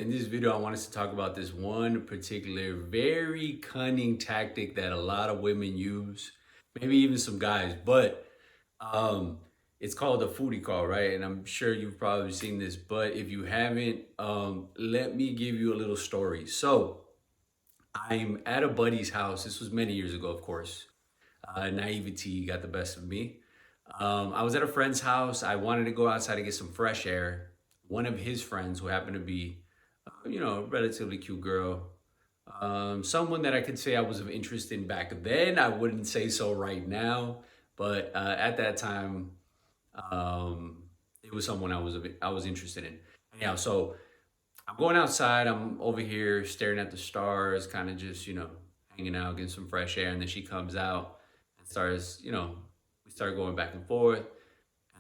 In this video, I want us to talk about this one particular very cunning tactic that a lot of women use, maybe even some guys, but um, it's called a foodie call, right? And I'm sure you've probably seen this, but if you haven't, let me give you a little story. So I'm at a buddy's house. This was many years ago, of course. Naivety got the best of me. I was at a friend's house. I wanted to go outside to get some fresh air. One of his friends, who happened to be, a relatively cute girl, someone that I could say I was of interest in back then. I wouldn't say so right now, but at that time, it was someone I was interested in. Anyhow, so I'm going outside. I'm over here staring at the stars, kind of just hanging out, getting some fresh air, and then she comes out and starts, we start going back and forth.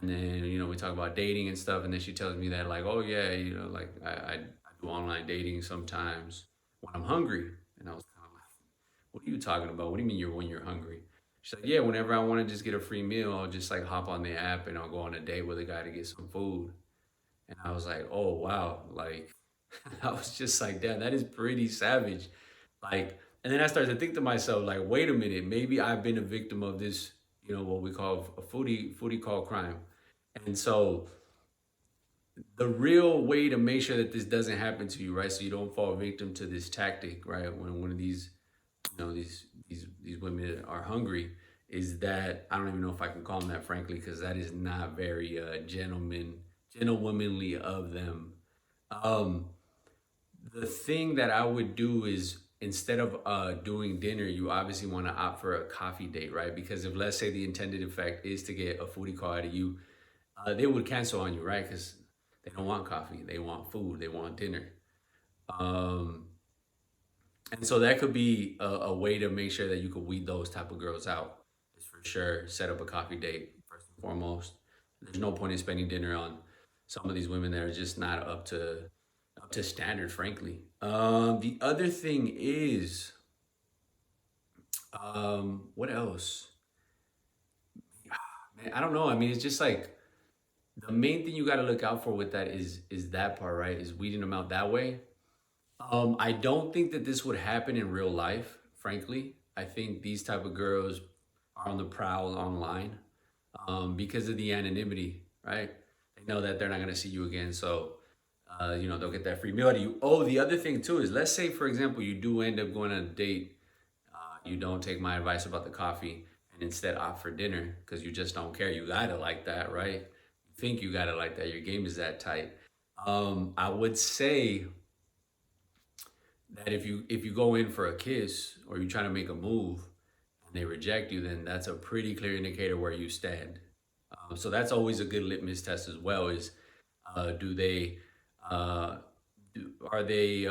And then, we talk about dating and stuff. And then she tells me that, like, oh, yeah, like I do online dating sometimes when I'm hungry. And I was kind of like, what are you talking about? What do you mean when you're hungry? She's like, yeah, whenever I want to just get a free meal, I'll just like hop on the app and I'll go on a date with a guy to get some food. And I was like, oh, wow. Like, I was just like, damn, that is pretty savage. Like, and then I started to think to myself, like, wait a minute, maybe I've been a victim of this, what we call a foodie call crime. And so the real way to make sure that this doesn't happen to you, right? So you don't fall victim to this tactic, right? When one of these, these women are hungry, is that I don't even know if I can call them that, frankly, because that is not very gentlewomanly of them. Um, the thing that I would do is instead of doing dinner, you obviously want to opt for a coffee date, right? Because if, let's say, the intended effect is to get a foodie call out of you, they would cancel on you, right? Because they don't want coffee, they want food, they want dinner. Um, and so that could be a way to make sure that you could weed those type of girls out. Is for sure set up a coffee date first and foremost. There's no point in spending dinner on some of these women that are just not up to standard, frankly. The other thing is, what else? Man, I don't know. I mean, it's just like the main thing you got to look out for with that is that part, right? Is weeding them out that way. I don't think that this would happen in real life, frankly. I think these type of girls are on the prowl online because of the anonymity, right? They know that they're not gonna see you again, so they'll get that free meal out of you. Oh, the other thing too is, let's say for example you do end up going on a date, you don't take my advice about the coffee and instead opt for dinner because you just don't care. You got it like that, right? You think you got it like that. Your game is that tight. I would say that if you go in for a kiss or you try to make a move and they reject you, then that's a pretty clear indicator where you stand. So that's always a good litmus test as well. Is do they uh, are they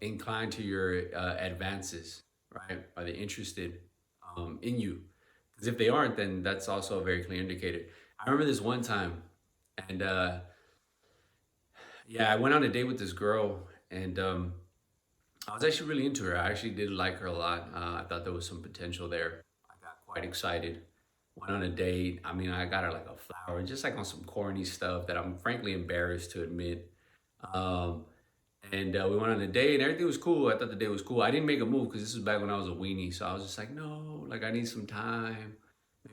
inclined to your advances, right? Are they interested in you? Because if they aren't, then that's also a very clear indicator. I remember this one time, and yeah, I went on a date with this girl, and I was actually really into her. I actually did like her a lot. I thought there was some potential there. I got quite excited. Went on a date. I mean, I got her like a flower, just like on some corny stuff that I'm frankly embarrassed to admit. Um, and we went on a date, and everything was cool. I thought the date was cool. I didn't make a move because this was back when I was a weenie, so I was just like, no, like I need some time.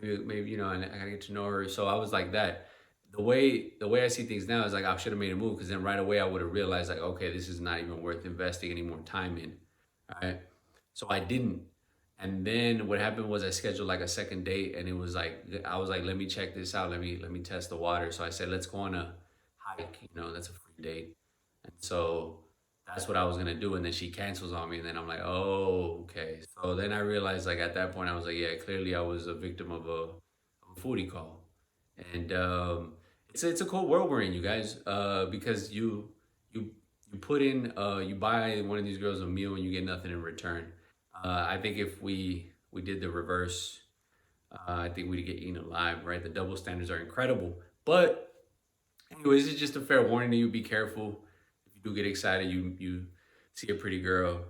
Maybe I gotta get to know her. So I was like that. The way I see things now is like I should have made a move because then right away I would have realized like, okay, this is not even worth investing any more time in. All right. So I didn't. And then what happened was I scheduled like a second date, and it was like I was like, let me check this out. Let me test the water. So I said, let's go on a hike. That's a free date. And so that's what I was gonna do. And then she cancels on me, and then I'm like, oh, okay. So then I realized like at that point I was like, yeah, clearly I was a victim of a foodie call. And it's a cold world we're in, you guys, because you you put in you buy one of these girls a meal and you get nothing in return. I think if we did the reverse, I think we'd get eaten alive, right? The double standards are incredible. But anyways, it's just a fair warning to you. Be careful. If you do get excited, you see a pretty girl,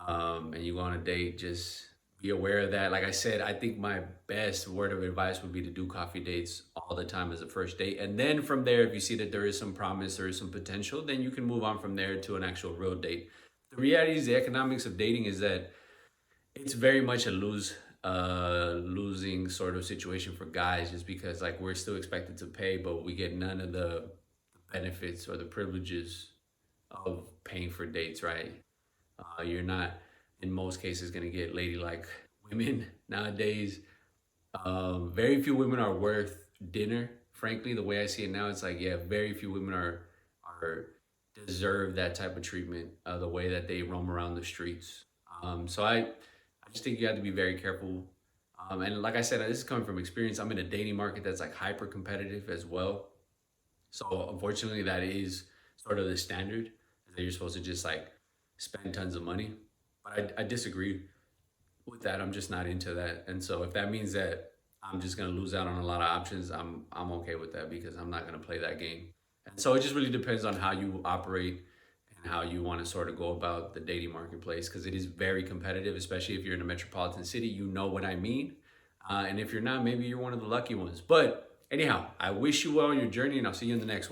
and you go on a date, just be aware of that. Like I said, I think my best word of advice would be to do coffee dates all the time as a first date. And then from there, if you see that there is some promise or some potential, then you can move on from there to an actual real date. The reality is the economics of dating is that it's very much a losing sort of situation for guys, just because like we're still expected to pay, but we get none of the benefits or the privileges of paying for dates, right? You're not, in most cases, going to get ladylike women nowadays. Very few women are worth dinner. Frankly, the way I see it now, it's like, yeah, very few women are deserve that type of treatment. The way that they roam around the streets. I just think you have to be very careful. And like I said, this is coming from experience. I'm in a dating market that's like hyper competitive as well. So unfortunately, that is sort of the standard, that you're supposed to just like spend tons of money. But I disagree with that. I'm just not into that. And so if that means that I'm just gonna lose out on a lot of options, I'm okay with that, because I'm not gonna play that game. And so it just really depends on how you operate and how you want to sort of go about the dating marketplace, because it is very competitive, especially if you're in a metropolitan city. You know what I mean. And if you're not, maybe you're one of the lucky ones. But anyhow, I wish you well on your journey, and I'll see you in the next one.